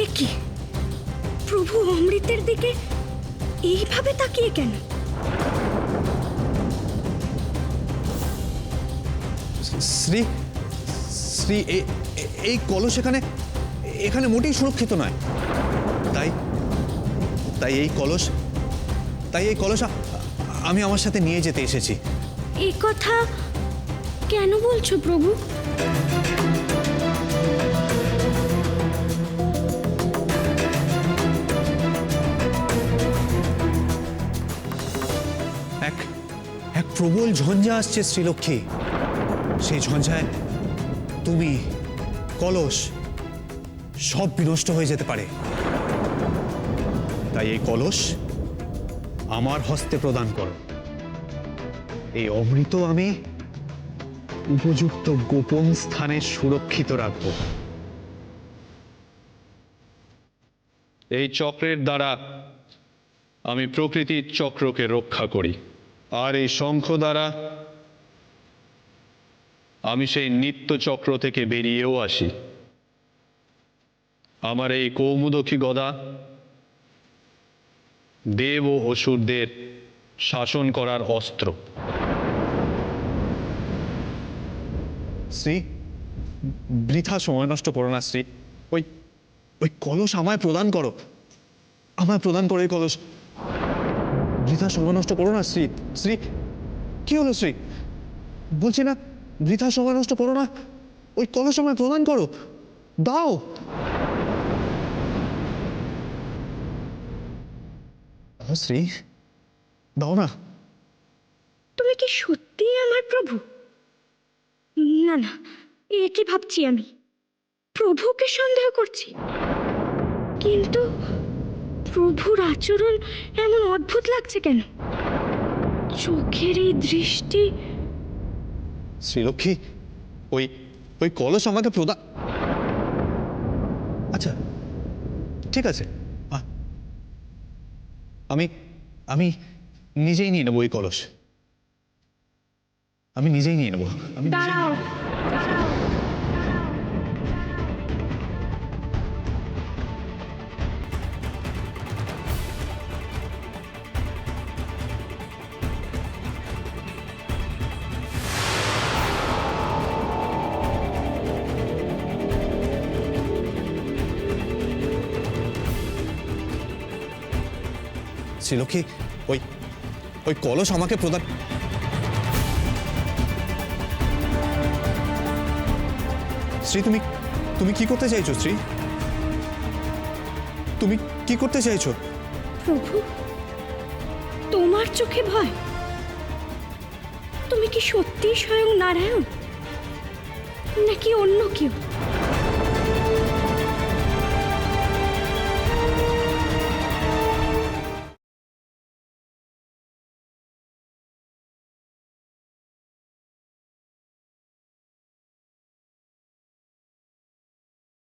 এ কি, প্রভু অমৃতের দিকে এইভাবে তাকিয়ে কেন? শ্রী শ্রী এই কলস এখানে এখানে মোটেই সুরক্ষিত নয়। তাই তাই এই কলস আমি আমার সাথে নিয়ে যেতে এসেছি। এই কথা কেন বলছো প্রভু? এক প্রবল ঝঞ্ঝা আসছে শ্রীলক্ষ্মী। সেই ঝঞ্ঝায় তুমি, কলস সব বিনষ্ট হয়ে যেতে পারে। তাই এই কলস আমার হস্তে প্রদান করো। এই অমৃত আমি উপযুক্ত গোপন স্থানে সুরক্ষিত রাখব। এই চক্রের দ্বারা আমি প্রকৃতির চক্রকে রক্ষা করি, আর এই শঙ্খ দ্বারা আমি সেই নিত্য চক্র থেকে বেরিয়েও আসি। আমার এই কৌমুদকী গদা দেব ও অসুরদের শাসন করার অস্ত্র। শ্রী, বৃথা সময় নষ্ট করো না শ্রী। ওই কলস আমায় প্রদান করো। আমায় প্রদান করো এই কলস। বৃথা সময় নষ্ট করো না শ্রী। শ্রী, কি হলো শ্রী? বলছি না, বৃথা সময় নষ্ট করো না। ওই কলস আমায় প্রদান করো, দাও। শ্রী, দাও না। তুমি কি সত্যিই আমার প্রভু? না না, এ কি ভাবছি আমি? প্রভুকে সন্দেহ করছি, কিন্তু প্রভুর আচরণ এমন অদ্ভুত লাগছে কেন? চোখের এই দৃষ্টি। শ্রীলক্ষ্মী, ওই কলস আমাকে প্রদান। আচ্ছা, ঠিক আছে, আমি আমি নিজেই নিয়ে নেবো এই কলস। আমি নিজেই নিয়ে নেবো। দাঁড়াও, দাঁড়াও। শ্রীলক্ষ্মী, ওই কলস আমাকে প্রদান। শ্রী, তুমি কি করতে চাইছো শ্রী? তুমি কি করতে চাইছো? প্রভু, তোমার চোখে ভয়? তুমি কি সত্যি স্বয়ং নারায়ণ, নাকি অন্য কেউ?